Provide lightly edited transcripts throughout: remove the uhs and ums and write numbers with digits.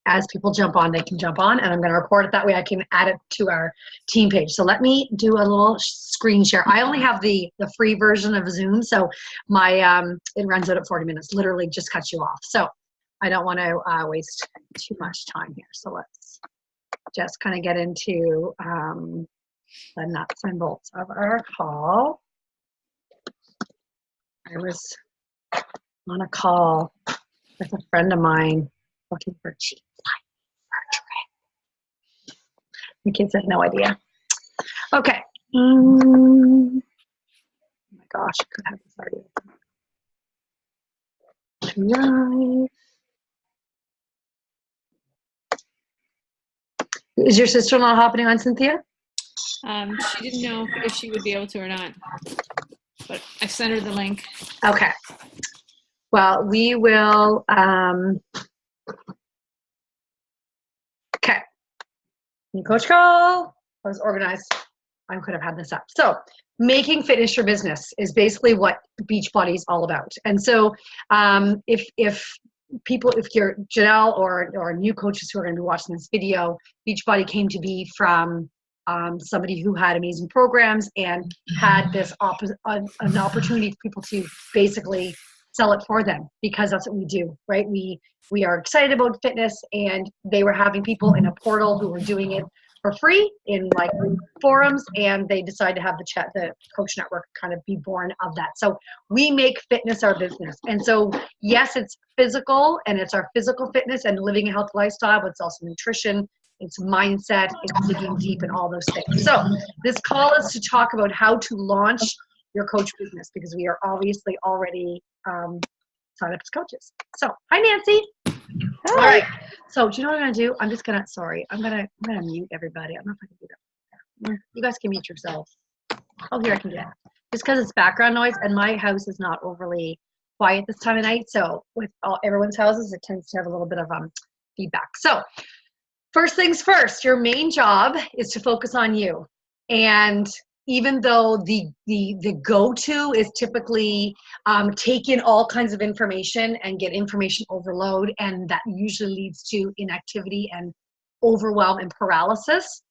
as people jump on, they can jump on, and I'm going to record it that way. I can add it to our team page. So let me do a little screen share. I only have the free version of Zoom, so my it runs out at 40 minutes. Literally just cuts you off. So I don't want to waste too much time here. So let's just kind of get into the nuts and bolts of our call. I was on a call with a friend of mine looking for cheap surgery. The kids have no idea. Okay. Oh my gosh, I could have this already. Right. Is your sister-in-law hopping on, Cynthia? She didn't know if she would be able to or not, but I sent her the link. Okay. Well, we will. Okay. New coach call. I was organized. I could have had this up. So, making fitness your business is basically what Beachbody is all about. And so, if you're Janelle or new coaches who are going to be watching this video, Beachbody came to be from somebody who had amazing programs and had this an opportunity for people to basically sell it for them, because that's what we do, right? We are excited about fitness, and they were having people in a portal who were doing it for free in like forums, and they decided to have the Coach Network kind of be born of that. So we make fitness our business. And so yes, it's physical, and it's our physical fitness and living a healthy lifestyle, but it's also nutrition, it's mindset, it's digging deep, and all those things. So this call is to talk about how to launch your coach business, because we are obviously already signed up as coaches. So hi, Nancy. Hi. All right. So do you know what I'm gonna do? I'm gonna mute everybody. I don't know if I can do that. You guys can mute yourselves. Oh, here I can do it. Just because it's background noise, and my house is not overly quiet this time of night. So with everyone's houses, it tends to have a little bit of feedback. So first things first, your main job is to focus on you. And even though the go-to is typically take in all kinds of information and get information overload, and that usually leads to inactivity and overwhelm and paralysis,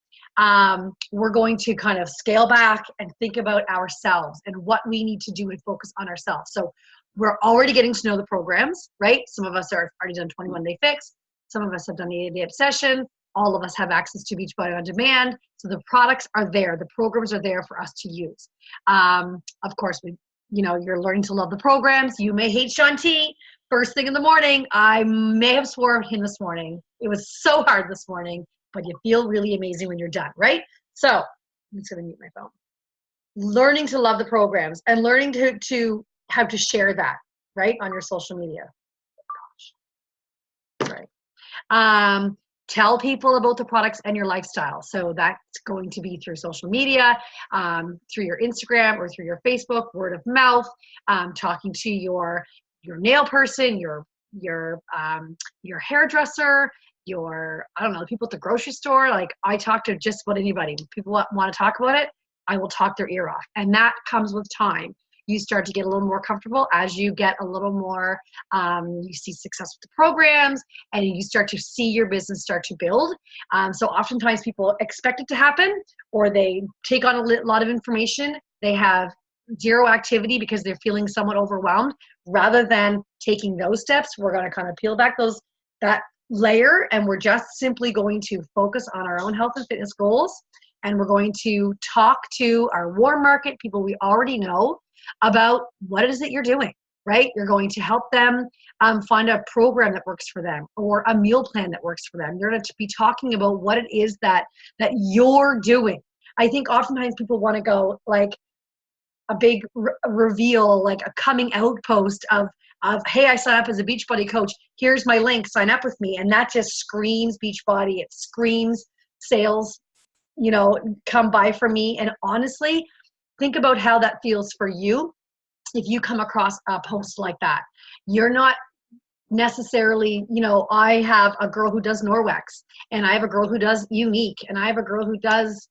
we're going to kind of scale back and think about ourselves and what we need to do and focus on ourselves. So we're already getting to know the programs, right? Some of us are already done 21-day fix. Some of us have done the 80-day obsession. All of us have access to Beachbody on demand. So the products are there. The programs are there for us to use. Of course, you're learning to love the programs. You may hate Shaun T. First thing in the morning, I may have swore him this morning. It was so hard this morning, but you feel really amazing when you're done, right? So I'm just going to mute my phone. Learning to love the programs and learning to how to share that, right, on your social media. Oh, gosh. Right. Tell people about the products and your lifestyle. So that's going to be through social media, through your Instagram or through your Facebook, word of mouth, talking to your nail person, your hairdresser, I don't know, the people at the grocery store. Like, I talk to just about anybody. People want to talk about it, I will talk their ear off. And that comes with time. You start to get a little more comfortable as you get a little more, you see success with the programs, and you start to see your business start to build. So oftentimes people expect it to happen, or they take on a lot of information. They have zero activity because they're feeling somewhat overwhelmed. Rather than taking those steps, we're going to kind of peel back that layer, and we're just simply going to focus on our own health and fitness goals. And we're going to talk to our warm market, people we already know, about what it is that you're doing, right? You're going to help them find a program that works for them, or a meal plan that works for them. You're going to be talking about what it is that you're doing. I think oftentimes people want to go like a big reveal, like a coming out post of, hey, I signed up as a Beachbody coach. Here's my link, sign up with me. And that just screams Beachbody. It screams sales, come buy from me. And honestly, think about how that feels for you if you come across a post like that. You're not necessarily, I have a girl who does Norwex, and I have a girl who does Unique, and I have a girl who does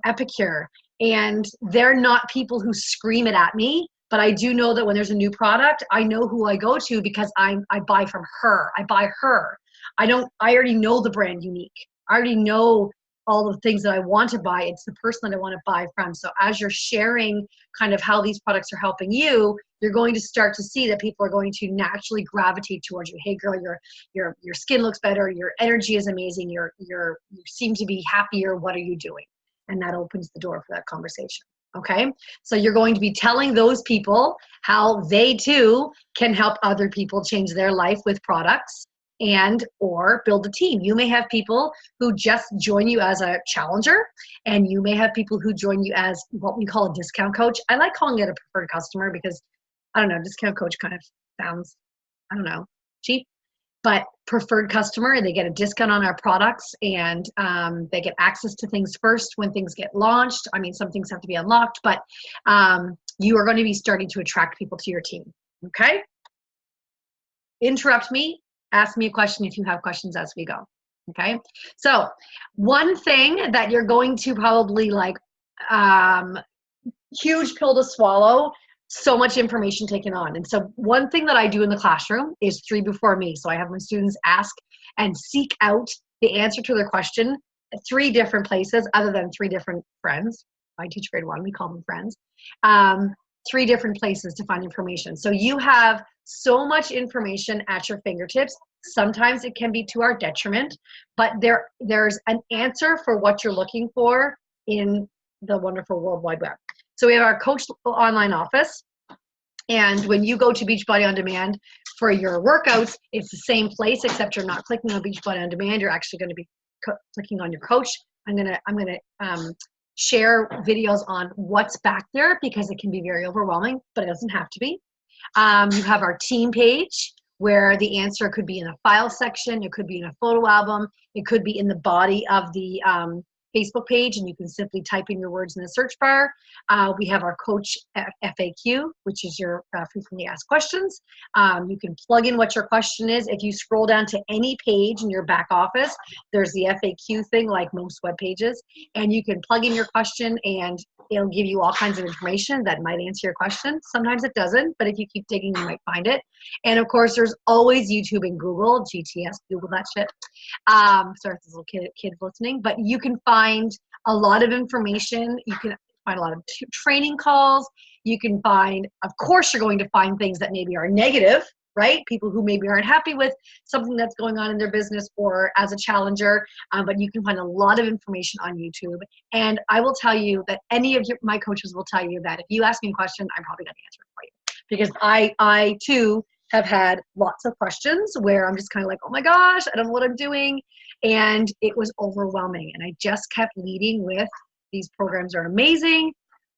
Epicure, and they're not people who scream it at me, but I do know that when there's a new product, I know who I go to because I buy from her. I buy her. I already know the brand Younique. I already know all the things that I want to buy. It's the person that I want to buy from. So as you're sharing kind of how these products are helping you, you're going to start to see that people are going to naturally gravitate towards you. Hey girl, your skin looks better, your energy is amazing, you seem to be happier, what are you doing? And that opens the door for that conversation. Okay, so you're going to be telling those people how they too can help other people change their life with products and or build a team. You may have people who just join you as a challenger, and you may have people who join you as what we call a discount coach. I like calling it a preferred customer because, I don't know, discount coach kind of sounds, I don't know, cheap. But preferred customer, they get a discount on our products, and they get access to things first when things get launched. I mean, some things have to be unlocked, but you are going to be starting to attract people to your team. Okay? Interrupt me. Ask me a question if you have questions as we go. Okay? So one thing that you're going to probably like, huge pill to swallow, so much information taken on. And so one thing that I do in the classroom is 3 before me. So I have my students ask and seek out the answer to their question at 3 different places other than 3 different friends. I teach grade 1, we call them friends. 3 different places to find information. So you have so much information at your fingertips. Sometimes it can be to our detriment, but there's an answer for what you're looking for in the wonderful World Wide Web. So we have our Coach online office. And when you go to Beachbody On Demand for your workouts, it's the same place, except you're not clicking on Beachbody On Demand. You're actually going to be clicking on your coach. I'm gonna share videos on what's back there because it can be very overwhelming, but it doesn't have to be. You have our team page where the answer could be in a file section. It could be in a photo album. It could be in the body of the Facebook page, and you can simply type in your words in the search bar. We have our Coach FAQ, which is your frequently asked questions. You can plug in what your question is. If you scroll down to any page in your back office, there's the FAQ thing like most web pages, and you can plug in your question and it'll give you all kinds of information that might answer your question. Sometimes it doesn't, but if you keep digging, you might find it. And of course, there's always YouTube and Google, GTS, Google that shit. Sorry if there's little kids listening, but you can find a lot of information. You can find a lot of training calls. You can find, of course, you're going to find things that maybe are negative, right? People who maybe aren't happy with something that's going on in their business or as a challenger, but you can find a lot of information on YouTube. And I will tell you that any of my coaches will tell you that if you ask me a question, I'm probably going to answer it for you. Because I too have had lots of questions where I'm just kind of like, oh my gosh, I don't know what I'm doing. And it was overwhelming. And I just kept leading with, these programs are amazing.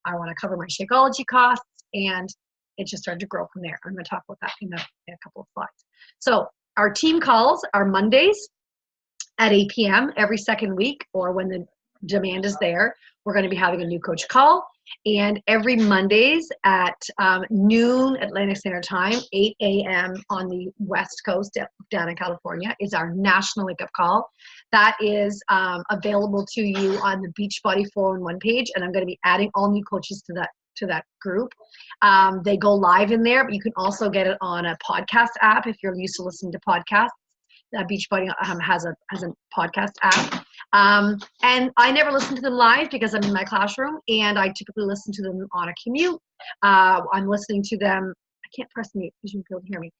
I want to cover my Shakeology costs. And it just started to grow from there. I'm going to talk about that in a couple of slides. So our team calls are Mondays at 8 p.m. every second week, or when the demand is there. We're going to be having a new coach call. And every Mondays at noon Atlantic Standard Time, 8 a.m. on the West Coast down in California is our national wake-up call. That is available to you on the Beachbody 411 page, and I'm going to be adding all new coaches to that group. They go live in there, but you can also get it on a podcast app if you're used to listening to podcasts. Beachbody has a podcast app. And I never listen to them live because I'm in my classroom, and I typically listen to them on a commute. I'm listening to them, I can't press mute because you won't be able to hear me.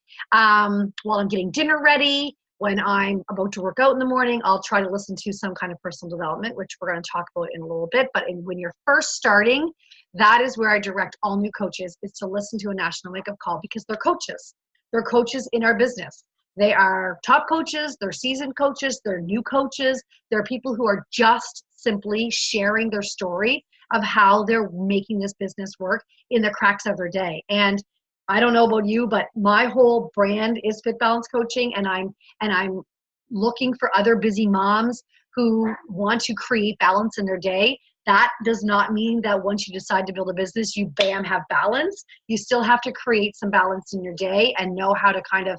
While I'm getting dinner ready, when I'm about to work out in the morning, I'll try to listen to some kind of personal development, which we're going to talk about in a little bit. But when you're first starting, that is where I direct all new coaches, is to listen to a national wake-up call, because they're coaches. They're coaches in our business. They are top coaches, they're seasoned coaches, they're new coaches. They're people who are just simply sharing their story of how they're making this business work in the cracks of their day. And I don't know about you, but my whole brand is Fit Balance Coaching, and I'm looking for other busy moms who want to create balance in their day. That does not mean that once you decide to build a business, you bam, have balance. You still have to create some balance in your day and know how to kind of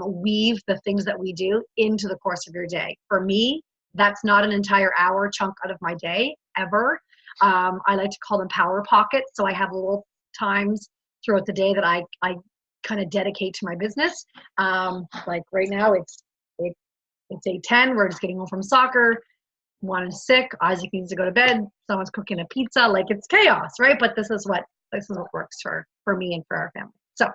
weave the things that we do into the course of your day. For me, that's not an entire hour chunk out of my day ever. I like to call them power pockets. So I have little times throughout the day that I kind of dedicate to my business. Like right now, it's It's 8:10. We're just getting home from soccer. One is sick. Isaac needs to go to bed. Someone's cooking a pizza. Like, it's chaos, right? But this is what works for me and for our family. So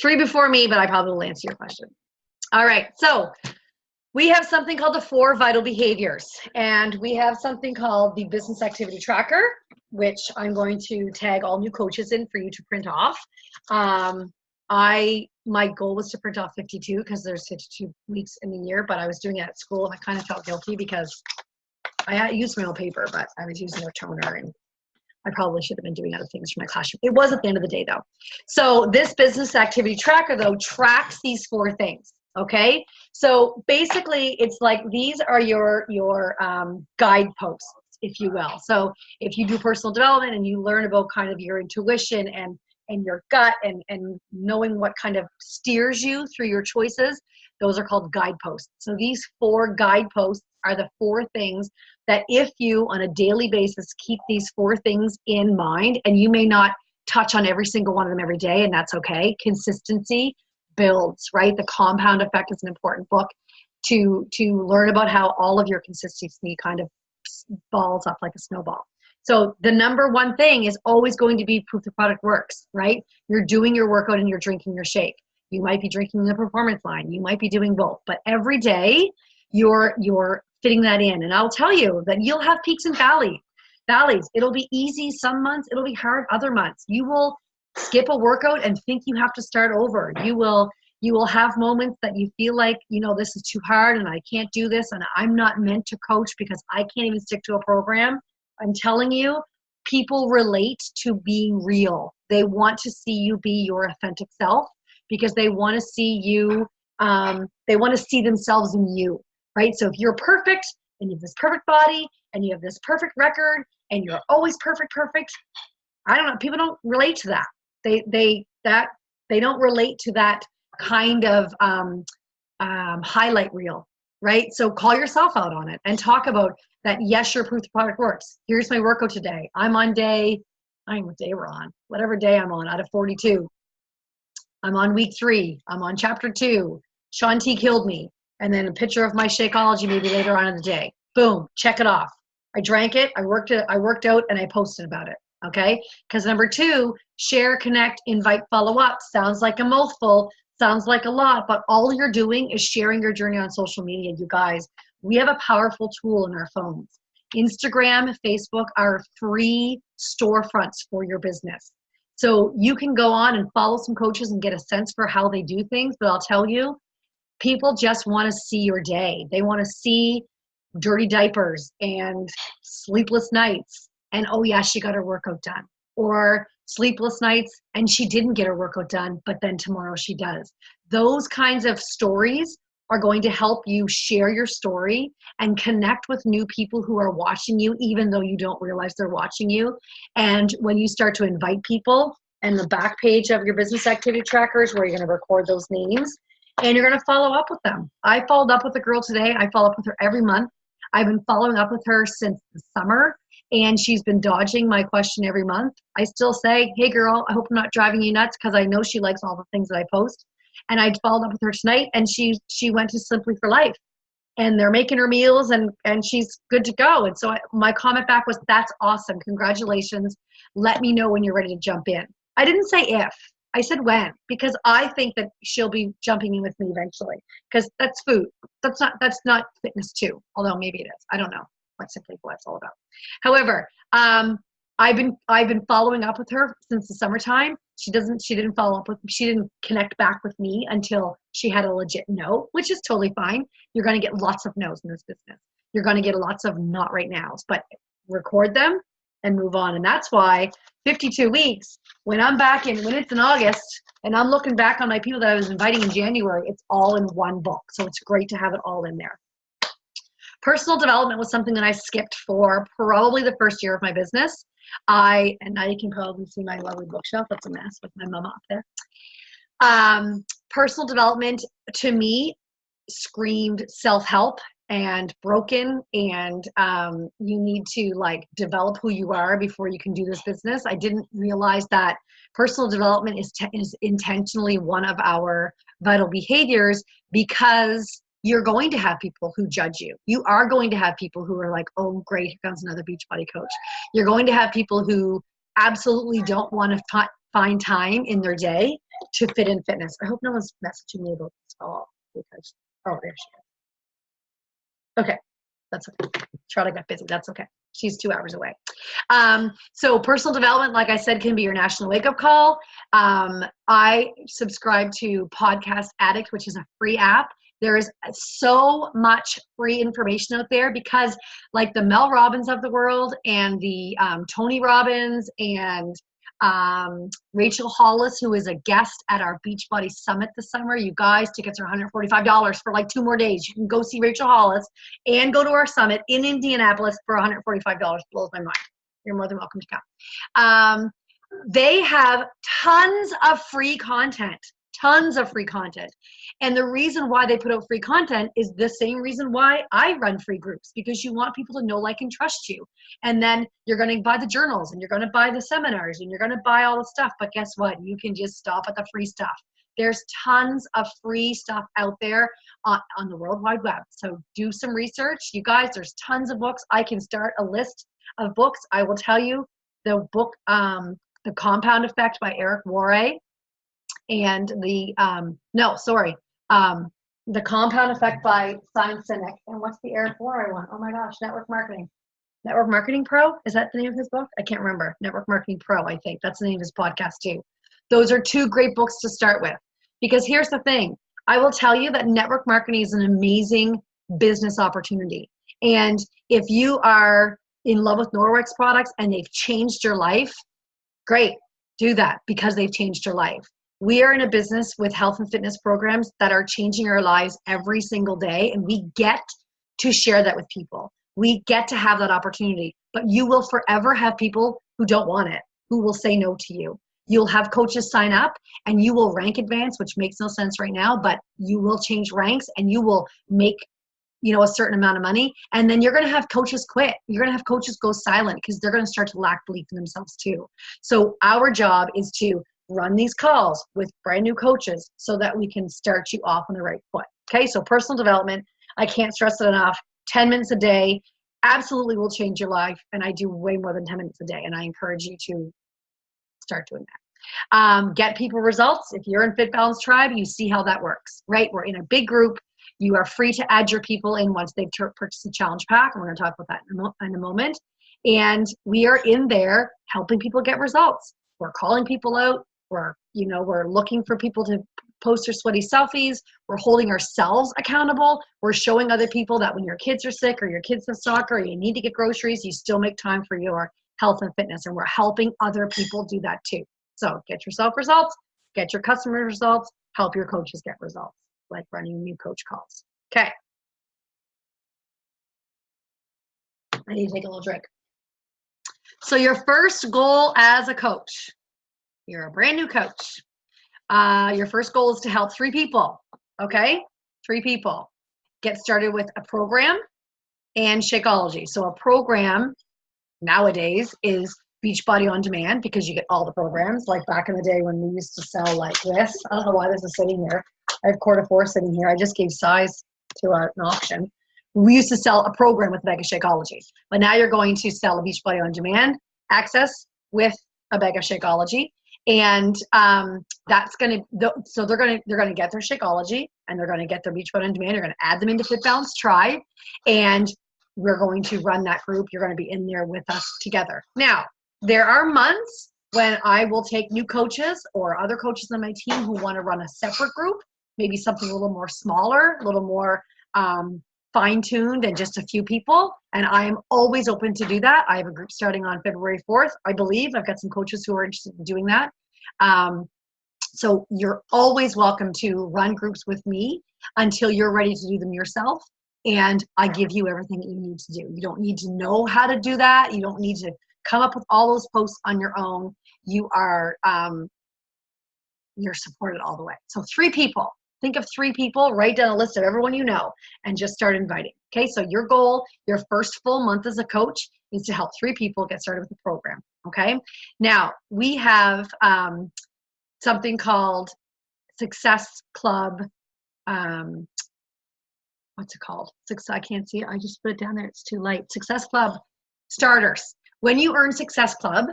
3 before me, but I probably will answer your question. All right. So we have something called the 4 vital behaviors, and we have something called the business activity tracker, which I'm going to tag all new coaches in for you to print off. My goal was to print off 52 because there's 52 weeks in the year, but I was doing it at school and I kind of felt guilty because I had used my own paper, but I was using a toner, and I probably should have been doing other things for my classroom. It was at the end of the day though. So this business activity tracker though tracks these 4 things. Okay. So basically it's like, these are your guideposts, if you will. So if you do personal development and you learn about kind of your intuition and your gut and knowing what kind of steers you through your choices, those are called guideposts. So these 4 guideposts are the 4 things that if you on a daily basis keep these 4 things in mind, and you may not touch on every single one of them every day, and that's okay. Consistency builds, right? The Compound Effect is an important book to learn about how all of your consistency kind of balls up like a snowball. So the number 1 thing is always going to be proof the product works, right? You're doing your workout and you're drinking your shake. You might be drinking the performance line. You might be doing both, but every day you're fitting that in. And I'll tell you that you'll have peaks and valleys. It'll be easy some months. It'll be hard other months. You will skip a workout and think you have to start over. You will have moments that you feel like, this is too hard and I can't do this and I'm not meant to coach because I can't even stick to a program. I'm telling you, people relate to being real. They want to see you be your authentic self because they want to see you, they want to see themselves in you, right? So if you're perfect and you have this perfect body and you have this perfect record and you're always perfect, I don't know, people don't relate to that. They don't relate to that kind of highlight reel, right? So call yourself out on it and talk about that. Yes, your proof the product works. Here's my workout today. I'm on day, I don't know what day we're on, whatever day I'm on out of 42. I'm on week 3. I'm on chapter 2. Shaun T killed me. And then a picture of my Shakeology maybe later on in the day. Boom, check it off. I drank it, I worked out, and I posted about it. Okay? Because number 2, share, connect, invite, follow up. Sounds like a mouthful, sounds like a lot, but all you're doing is sharing your journey on social media, you guys. We have a powerful tool in our phones. Instagram, Facebook are free storefronts for your business. So you can go on and follow some coaches and get a sense for how they do things, but I'll tell you, people just want to see your day. They want to see dirty diapers and sleepless nights and, oh yeah, she got her workout done. Or sleepless nights and she didn't get her workout done, but then tomorrow she does. Those kinds of stories are going to help you share your story and connect with new people who are watching you, even though you don't realize they're watching you. And when you start to invite people, and the back page of your business activity trackers where you're going to record those names and you're going to follow up with them. I followed up with a girl today. I follow up with her every month. I've been following up with her since the summer, and she's been dodging my question every month. I still say, hey girl, I hope I'm not driving you nuts, because I know she likes all the things that I post. And I followed up with her tonight, and she went to Simply for Life, and they're making her meals, and she's good to go. And so my comment back was, that's awesome. Congratulations. Let me know when you're ready to jump in. I didn't say if, I said when, because I think that she'll be jumping in with me eventually, because that's food. That's not fitness too, although maybe it is. I don't know what Simply for Life's all about. However, I've been following up with her since the summertime. She didn't connect back with me until she had a legit no, which is totally fine. You're going to get lots of no's in this business. You're going to get lots of not right nows, but record them and move on. And that's why 52 weeks, when it's in August and I'm looking back on my people that I was inviting in January, it's all in one book. So it's great to have it all in there. Personal development was something that I skipped for probably the first year of my business. And now you can probably see my lovely bookshelf. That's a mess with my mama up there. Personal development to me screamed self-help and broken, and you need to develop who you are before you can do this business. I didn't realize that personal development is intentionally one of our vital behaviors, because you're going to have people who judge you. You are going to have people who are like, oh, great, here comes another Beachbody coach. You're going to have people who absolutely don't want to find time in their day to fit in fitness. I hope no one's messaging me about this call because, oh, there she is. Okay, that's okay. Charlotte got busy. That's okay. She's 2 hours away. So personal development, like I said, can be your national wake-up call. I subscribe to Podcast Addict, which is a free app. There is so much free information out there because like the Mel Robbins of the world and the Tony Robbins and Rachel Hollis, who is a guest at our Beachbody Summit this summer. You guys, tickets are $145 for like 2 more days. You can go see Rachel Hollis and go to our summit in Indianapolis for $145. Blows my mind. You're more than welcome to come. They have tons of free content. Tons of free content. And the reason why they put out free content is the same reason why I run free groups, because you want people to know, like, and trust you. And then you're going to buy the journals and you're going to buy the seminars and you're going to buy all the stuff. But guess what? You can just stop at the free stuff. There's tons of free stuff out there on the World Wide Web. So do some research. You guys, there's tons of books. I can start a list of books. I will tell you the book, The Compound Effect by Eric Worre. And the The Compound Effect by Simon Sinek. And what's the Eric Worre one? Oh my gosh, Network Marketing. Network Marketing Pro? Is that the name of his book? I can't remember. Network Marketing Pro, I think. That's the name of his podcast too. Those are 2 great books to start with. Because here's the thing. I will tell you that network marketing is an amazing business opportunity. And if you are in love with Norwex products and they've changed your life, great. Do that because they've changed your life. We are in a business with health and fitness programs that are changing our lives every single day, and we get to share that with people. We get to have that opportunity, but you will forever have people who don't want it, who will say no to you. You'll have coaches sign up and you will rank advance, which makes no sense right now, but you will change ranks and you will make, a certain amount of money. And then you're going to have coaches quit. You're going to have coaches go silent because they're going to start to lack belief in themselves too. So our job is to run these calls with brand new coaches so that we can start you off on the right foot. Okay, so personal development, I can't stress it enough. 10 minutes a day absolutely will change your life. And I do way more than 10 minutes a day. And I encourage you to start doing that. Get people results. If you're in Fit Balance Tribe, you see how that works, right? We're in a big group. You are free to add your people in once they've purchased the challenge pack. And we're going to talk about that in a moment. And we are in there helping people get results. We're calling people out. We're looking for people to post their sweaty selfies. We're holding ourselves accountable. We're showing other people that when your kids are sick or your kids have soccer or you need to get groceries, you still make time for your health and fitness. And we're helping other people do that too. So get yourself results, get your customer results, help your coaches get results, like running new coach calls. Okay. I need to take a little drink. So your first goal as a coach, you're a brand new coach. Your first goal is to help 3 people, okay? 3 people. Get started with a program and Shakeology. So a program nowadays is Beachbody On Demand because you get all the programs. Like back in the day when we used to sell like this. I don't know why this is sitting here. I have Quarter 4 sitting here. I just gave size to an auction. We used to sell a program with Mega Shakeology. But now you're going to sell a Beachbody On Demand access with a Mega Shakeology. And that's going to, so they're going to get their Shakeology and they're going to get their Beachbody On Demand. You're going to add them into Fit Balance Tribe and we're going to run that group. You're going to be in there with us together. Now, there are months when I will take new coaches or other coaches on my team who want to run a separate group, maybe something a little more smaller, a little more fine-tuned and just a few people. And I am always open to do that. I have a group starting on February 4th, I believe. I've got some coaches who are interested in doing that. So you're always welcome to run groups with me until you're ready to do them yourself. And I give you everything that you need to do. You don't need to know how to do that. You don't need to come up with all those posts on your own. You are, you're supported all the way. So 3 people. Think of 3 people, write down a list of everyone you know, and just start inviting. Okay, so your goal, your first full month as a coach is to help 3 people get started with the program. Okay, now we have something called Success Club what's it called? I can't see it. I just put it down there. It's too light. Success Club starters. When you earn Success Club,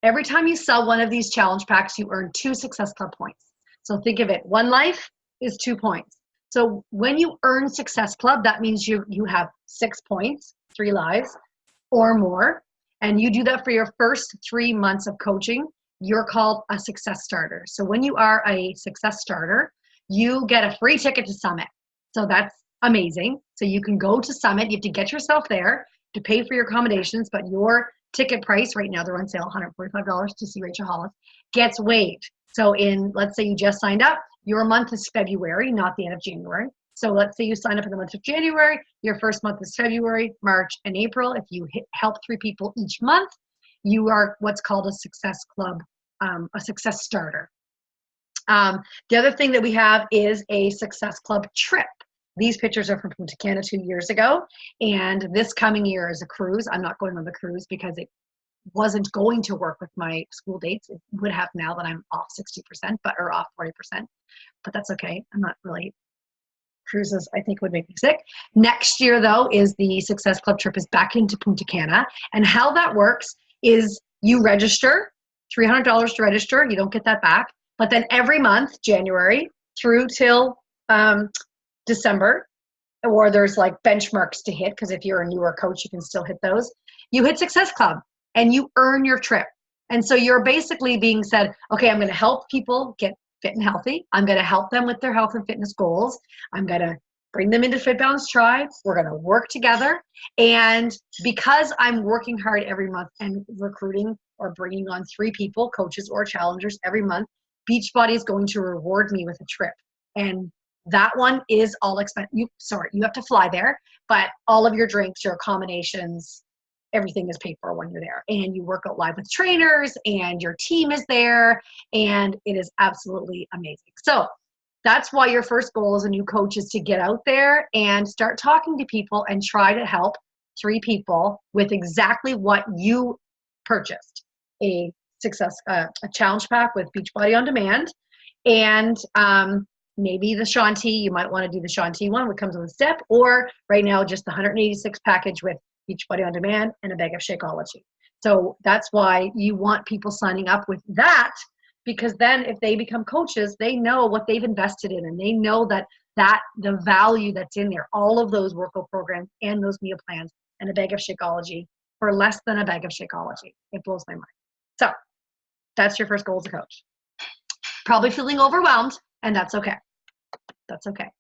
every time you sell one of these challenge packs, you earn 2 Success Club points. So think of it. 1 life is 2 points. So when you earn Success Club, that means you have 6 points, 3 lives or more. And you do that for your first 3 months of coaching. You're called a Success Starter. So when you are a Success Starter, you get a free ticket to Summit. So that's amazing. So you can go to Summit. You have to get yourself there to pay for your accommodations, but your ticket price right now, they're on sale, $145 to see Rachel Hollis, gets waived. So let's say you just signed up, your month is February, not the end of January. So let's say you sign up in the month of January, your first month is February, March, and April. If you help 3 people each month, you are what's called a Success Club, a Success Starter. The other thing that we have is a Success Club trip. These pictures are from Punta Cana 2 years ago, and this coming year is a cruise. I'm not going on the cruise because it wasn't going to work with my school dates. It would have now that I'm off 60%, or off 40%, but that's okay. I'm not really, cruises I think would make me sick. Next year though is the Success Club trip is back into Punta Cana, and how that works is you register, $300 to register, you don't get that back, but then every month, January through till December, or there's like benchmarks to hit, because if you're a newer coach, you can still hit those. You hit Success Club and you earn your trip. And so you're basically being said, okay, I'm going to help people get fit and healthy. I'm going to help them with their health and fitness goals. I'm going to bring them into Fit Balance Tribe. We're going to work together. And because I'm working hard every month and recruiting or bringing on 3 people, coaches or challengers every month, Beachbody is going to reward me with a trip. And that one is all expense. You have to fly there, but all of your drinks, your accommodations, everything is paid for when you're there. And you work out live with trainers and your team is there, and it is absolutely amazing. So that's why your first goal as a new coach is to get out there and start talking to people and try to help 3 people with exactly what you purchased. A challenge pack with Beachbody On Demand, and maybe the Shanti. You might want to do the Shanti one, which comes with a step, or right now just the 186 package with Beachbody On Demand and a bag of Shakeology. So that's why you want people signing up with that, because then if they become coaches, they know what they've invested in, and they know that the value that's in there, all of those workout programs and those meal plans and a bag of Shakeology for less than a bag of Shakeology. It blows my mind. So that's your first goal as a coach. Probably feeling overwhelmed, and that's okay. That's okay.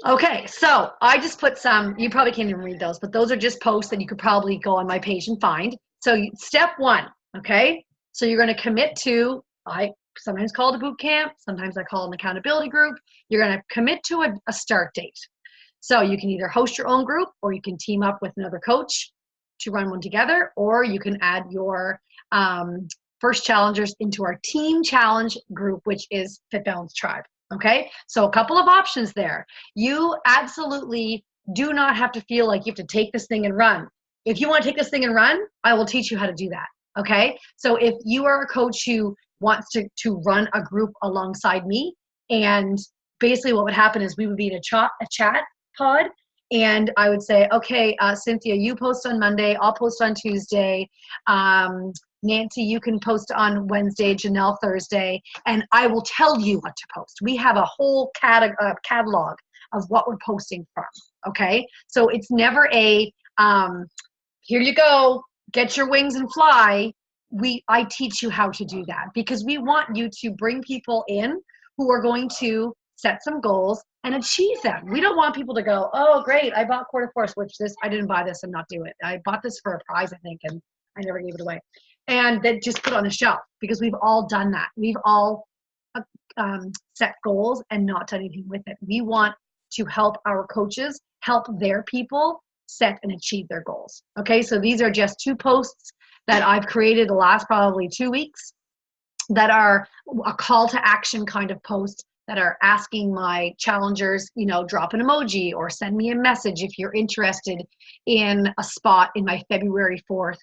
Okay, so I just put some, you probably can't even read those, but those are just posts that you could probably go on my page and find. So step 1, okay? So you're going to commit to, I sometimes call it a boot camp, sometimes I call it an accountability group. You're going to commit to a start date. So you can either host your own group, or you can team up with another coach to run one together, or you can add your first challengers into our team challenge group, which is Fit Balance Tribe. Okay, so a couple of options there. You absolutely do not have to feel like you have to take this thing and run. If you want to take this thing and run, I will teach you how to do that. Okay, so if you are a coach who wants to run a group alongside me, and basically what would happen is we would be in a chat pod, and I would say, okay, Cynthia, you post on Monday, I'll post on Tuesday, Nancy, you can post on Wednesday, Janelle Thursday, and I will tell you what to post. We have a whole catalog of what we're posting from, okay? So it's never a, here you go, get your wings and fly. I teach you how to do that, because we want you to bring people in who are going to set some goals and achieve them. We don't want people to go, oh, great, I bought Quarter Force, I didn't buy this and not do it. I bought this for a prize, I think, and I never gave it away. And then just put it on the shelf, because we've all done that. We've all set goals and not done anything with it. We want to help our coaches help their people set and achieve their goals. Okay, so these are just 2 posts that I've created the last probably 2 weeks that are a call to action kind of post, that are asking my challengers, drop an emoji or send me a message if you're interested in a spot in my February 4th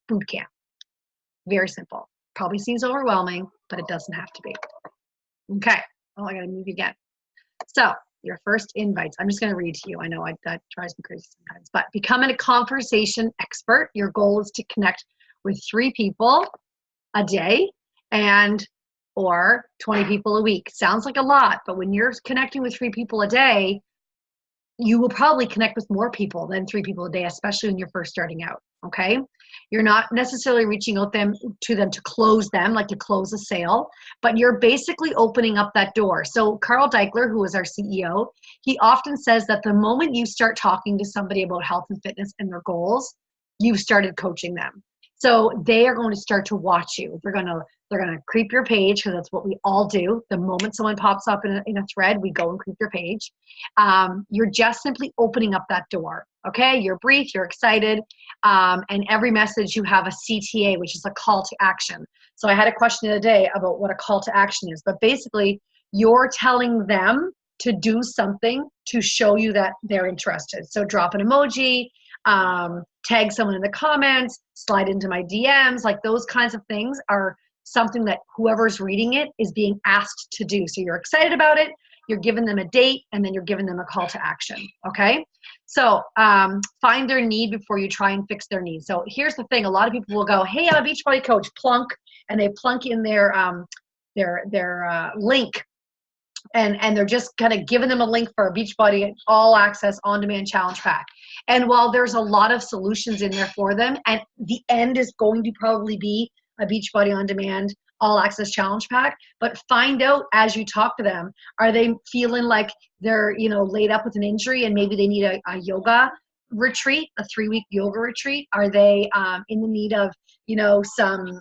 boot camp. Very simple. Probably seems overwhelming, but it doesn't have to be. Okay. Oh, I got to move again. So your first invites. I'm just going to read to you. I know that drives me crazy sometimes, but becoming a conversation expert. Your goal is to connect with 3 people a day and or 20 people a week. Sounds like a lot, but when you're connecting with 3 people a day, you will probably connect with more people than 3 people a day, especially when you're first starting out. Okay. You're not necessarily reaching out to them to close them, like to close a sale, but you're basically opening up that door. So Carl Deichler, who is our CEO, he often says that the moment you start talking to somebody about health and fitness and their goals, you've started coaching them. So they are going to start to watch you. They're going to creep your page, because that's what we all do. The moment someone pops up in a thread, we go and creep your page. You're just simply opening up that door. Okay, you're brief, you're excited, and every message you have a CTA, which is a call to action. So I had a question the other day about what a call to action is, but basically you're telling them to do something to show you that they're interested. So drop an emoji, tag someone in the comments, slide into my DMs, like those kinds of things are something that whoever's reading it is being asked to do. So you're excited about it, you're giving them a date, and then you're giving them a call to action. Okay. So find their need before you try and fix their needs. So here's the thing. A lot of people will go, hey, I'm a Beachbody coach, plunk, and they plunk in their link. And they're just kind of giving them a link for a Beachbody all access on-demand challenge pack. And while there's a lot of solutions in there for them, and the end is going to probably be a Beachbody on demand all access challenge pack, but find out as you talk to them, are they feeling like they're, laid up with an injury and maybe they need a yoga retreat, a 3-week yoga retreat? Are they in the need of, some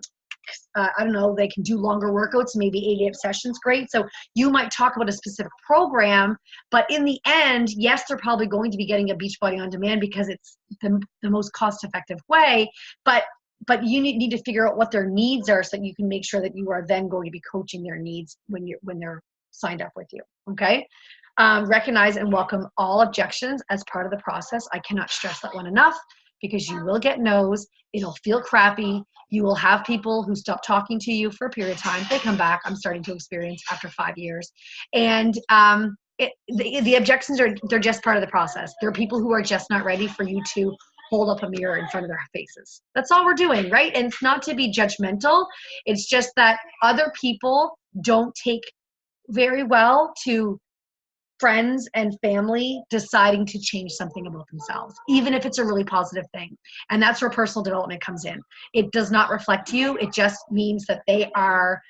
I don't know, they can do longer workouts, maybe 88 sessions, great. So you might talk about a specific program, but in the end, yes, they're probably going to be getting a Beachbody on demand because it's the most cost-effective way, but you need to figure out what their needs are so that you can make sure that you are then going to be coaching their needs when they're signed up with you, okay? Recognize and welcome all objections as part of the process. I cannot stress that one enough, because you will get no's. It'll feel crappy. You will have people who stop talking to you for a period of time. They come back. I'm starting to experience after 5 years. And the objections they're just part of the process. There are people who are just not ready for you to hold up a mirror in front of their faces. That's all we're doing, right? And it's not to be judgmental. It's just that other people don't take very well to friends and family deciding to change something about themselves, even if it's a really positive thing. And that's where personal development comes in. It does not reflect you. It just means that they are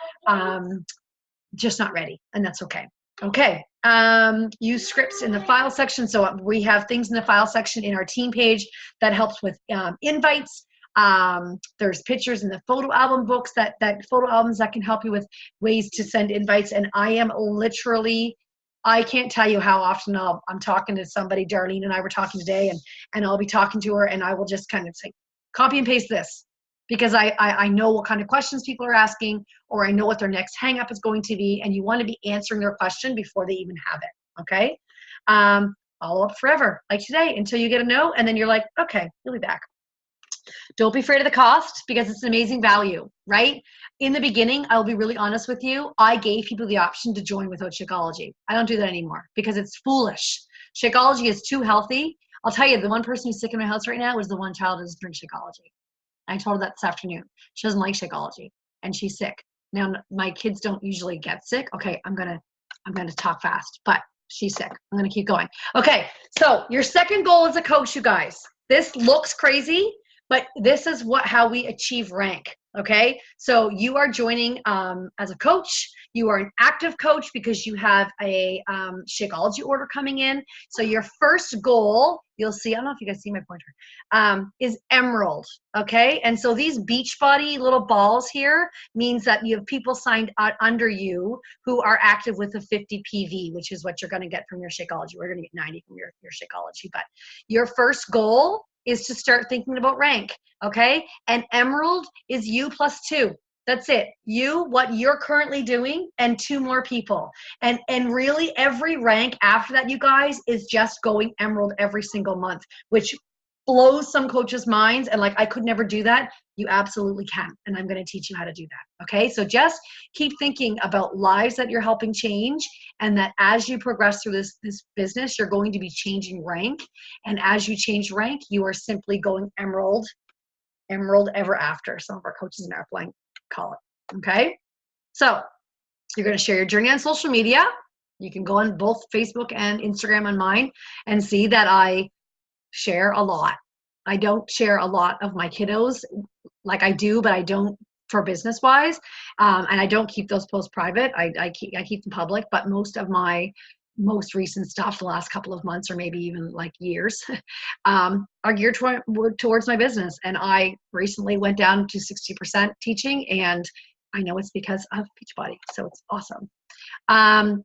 just not ready, and that's okay. Okay, use scripts in the file section. So we have things in the file section in our team page that helps with invites. There's pictures in the photo album books, that photo albums that can help you with ways to send invites. And I am literally, I can't tell you how often I'm talking to somebody. Darlene and I were talking today, and I'll be talking to her, and I will just kind of say, copy and paste this, because I know what kind of questions people are asking, or I know what their next hang up is going to be, and you want to be answering their question before they even have it, okay? Follow up forever, like today, until you get a no, and then you're like, okay, you'll be back. Don't be afraid of the cost, because it's an amazing value, right? In the beginning, I'll be really honest with you, I gave people the option to join without Shakeology. I don't do that anymore because it's foolish. Shakeology is too healthy. I'll tell you, the one person who's sick in my house right now is the one child who doesn't drink Shakeology. I told her that this afternoon. She doesn't like Shakeology, and she's sick. Now, my kids don't usually get sick. Okay, I'm gonna talk fast, but she's sick. I'm gonna keep going. Okay, so your second goal as a coach, you guys. This looks crazy, but this is how we achieve rank, okay? So you are joining as a coach. You are an active coach because you have a Shakeology order coming in. So your first goal, you'll see, I don't know if you guys see my pointer, is Emerald, okay? And so these Beachbody little balls here means that you have people signed out under you who are active with a 50 PV, which is what you're gonna get from your Shakeology. We're gonna get 90 from your Shakeology, but your first goal is to start thinking about rank, okay? And Emerald is you plus 2. That's it. You, what you're currently doing, and 2 more people. And really every rank after that, you guys, is just going Emerald every single month, which blows some coaches' minds and like, I could never do that, you absolutely can. And I'm going to teach you how to do that. Okay. So just keep thinking about lives that you're helping change, and that as you progress through this business, you're going to be changing rank. And as you change rank, you are simply going emerald ever after. Some of our coaches in Airplane call it. Okay. So you're going to share your journey on social media. You can go on both Facebook and Instagram on mine and see that I share a lot. I don't share a lot of my kiddos, like I do, but I don't for business wise. And I don't keep those posts private. I keep them public, but most of my most recent stuff, the last couple of months or maybe even like years, are geared towards my business. And I recently went down to 60% teaching, and I know it's because of Beachbody. So it's awesome.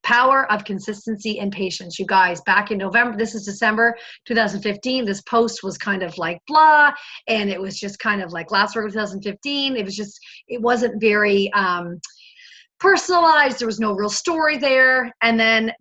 Power of consistency and patience. You guys, back in November, this is December 2015, this post was kind of like blah, and it was just kind of like last work of 2015. It wasn't very personalized. There was no real story there. And then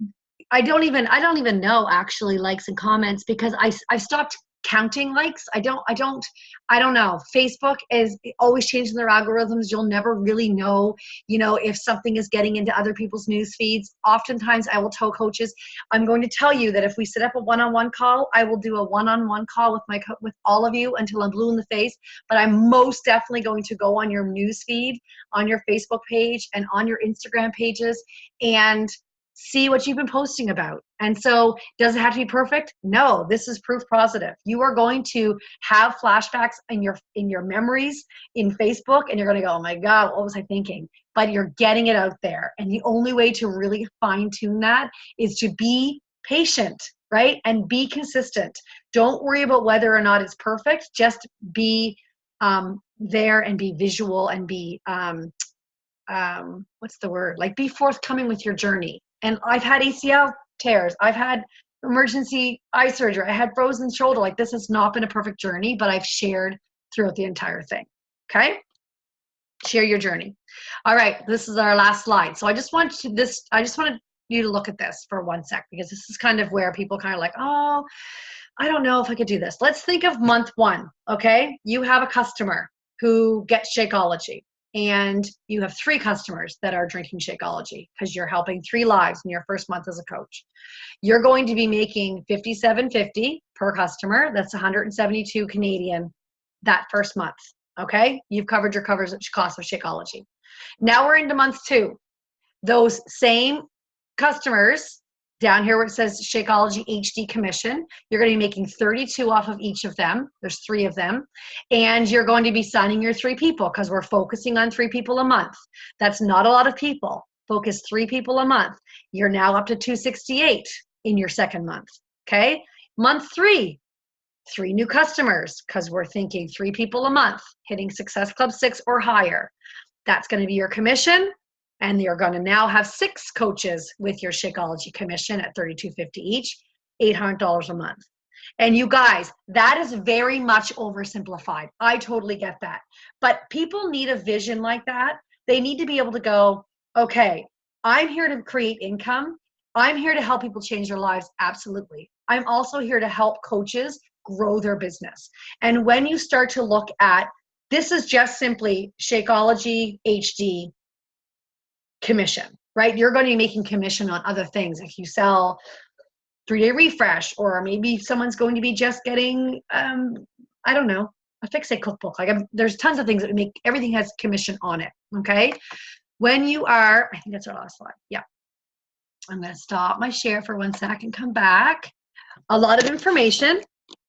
I don't even know actually likes and comments, because I stopped counting likes. I don't know. Facebook is always changing their algorithms. You'll never really know, if something is getting into other people's news feeds. Oftentimes I will tell coaches, I'm going to tell you that if we set up a one-on-one call, I will do a one-on-one call with all of you until I'm blue in the face. But I'm most definitely going to go on your news feed, on your Facebook page, and on your Instagram pages, and see what you've been posting about. And so does it have to be perfect? No, this is proof positive. You are going to have flashbacks in your memories in Facebook, and you're going to go, oh my God, what was I thinking? But you're getting it out there. And the only way to really fine tune that is to be patient, right? And be consistent. Don't worry about whether or not it's perfect. Just be there and be visual and be, what's the word? Like, be forthcoming with your journey. And I've had ACL tears. I've had emergency eye surgery. I had frozen shoulder. Like, this has not been a perfect journey, but I've shared throughout the entire thing. Okay? Share your journey. All right. This is our last slide. So I just wanted you to look at this for 1 sec, because this is kind of where people kind of like, oh, I don't know if I could do this. Let's think of month 1. Okay? You have a customer who gets Shakeology. And you have 3 customers that are drinking Shakeology, because you're helping 3 lives in your first month as a coach. You're going to be making $57.50 per customer. That's 172 Canadian that first month. Okay, you've covered your cost of Shakeology. Now we're into month 2. Those same customers, down here where it says Shakeology HD commission, you're going to be making 32 off of each of them. There's 3 of them. And you're going to be signing your 3 people, because we're focusing on 3 people a month. That's not a lot of people. Focus 3 people a month. You're now up to 268 in your second month. Okay. Month 3, 3 new customers, because we're thinking 3 people a month, hitting Success Club 6 or higher. That's going to be your commission. And you're going to now have 6 coaches with your Shakeology commission at $32.50 each, $800 a month. And you guys, that is very much oversimplified. I totally get that. But people need a vision like that. They need to be able to go, okay, I'm here to create income. I'm here to help people change their lives. Absolutely. I'm also here to help coaches grow their business. And when you start to look at, this is just simply Shakeology HD commission, right? You're going to be making commission on other things. If you sell 3-day refresh, or maybe someone's going to be just getting, I don't know, a Fix-It cookbook. Like, there's tons of things that make, everything has commission on it. Okay. When you are, I think that's our last slide. Yeah. I'm going to stop my share for 1 sec and come back. A lot of information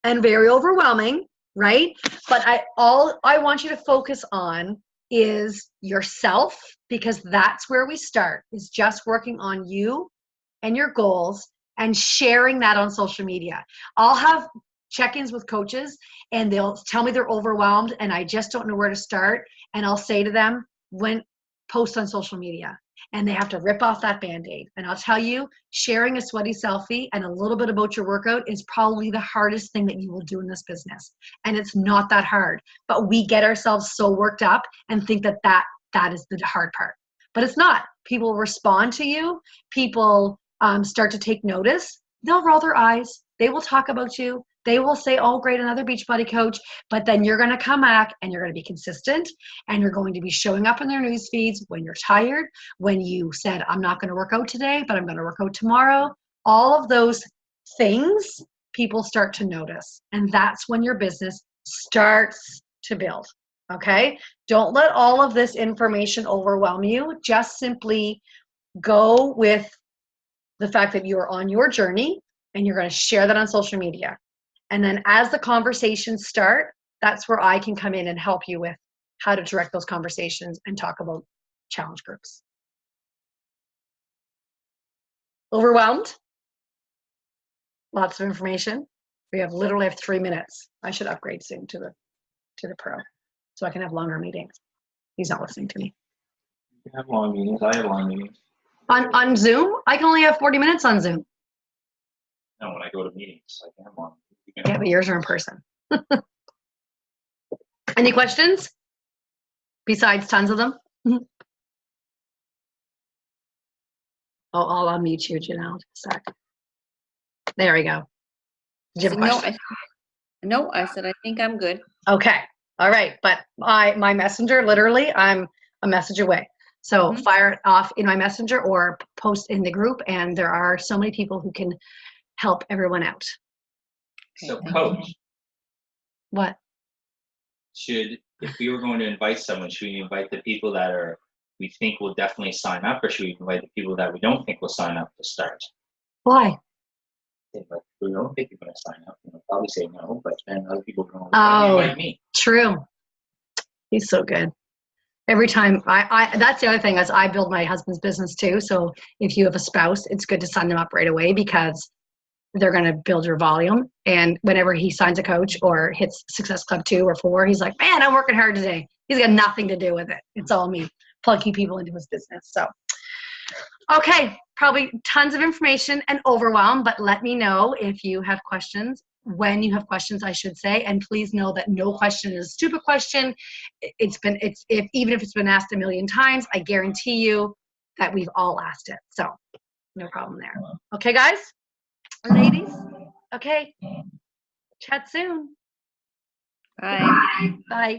and very overwhelming, right? But all I want you to focus on is yourself, because that's where we start, is just working on you and your goals and sharing that on social media. I'll have check-ins with coaches and they'll tell me they're overwhelmed and I just don't know where to start. And I'll say to them, post on social media. And they have to rip off that Band-Aid. And I'll tell you, sharing a sweaty selfie and a little bit about your workout is probably the hardest thing that you will do in this business. And it's not that hard. But we get ourselves so worked up and think that that is the hard part. But it's not. People respond to you. People start to take notice. They'll roll their eyes. They will talk about you. They will say, oh, great, another Beachbody coach. But then you're going to come back and you're going to be consistent and you're going to be showing up in their news feeds when you're tired, when you said, I'm not going to work out today, but I'm going to work out tomorrow. All of those things people start to notice. And that's when your business starts to build. Okay? Don't let all of this information overwhelm you. Just simply go with the fact that you are on your journey and you're going to share that on social media. And then as the conversations start, that's where I can come in and help you with how to direct those conversations and talk about challenge groups. Overwhelmed? Lots of information. We literally have 3 minutes. I should upgrade soon to the pro so I can have longer meetings. He's not listening to me. You have long meetings. I have long meetings. On Zoom, I can only have 40 minutes on Zoom. No, when I go to meetings, I can have long. Yeah, but yours are in person. Any questions? Besides tons of them? Oh, I'll unmute you, Janelle. Just a sec. There we go. Did you have a question? No, I said I think I'm good. Okay. All right. But my messenger, literally, I'm a message away. So fire it off in my messenger or post in the group. And there are so many people who can help everyone out. So, coach, What? if we were going to invite someone, should we invite the people that we think will definitely sign up, or should we invite the people that we don't think will sign up to start? Why? If we don't think you're going to sign up, we'll probably say no, but then other people are going Oh, to invite me. True. He's so good. Every time that's the other thing is I build my husband's business too. So if you have a spouse, it's good to sign them up right away because they're going to build your volume. And whenever he signs a coach or hits Success Club 2 or 4, he's like, man, I'm working hard today. He's got nothing to do with it. It's all me plugging people into his business. So, okay, probably tons of information and overwhelm, but let me know if you have questions. When you have questions, I should say, and please know that no question is a stupid question. Even if it's been asked a million times, I guarantee you that we've all asked it. So no problem there. Okay, guys, ladies. Okay, chat soon. Bye. Bye.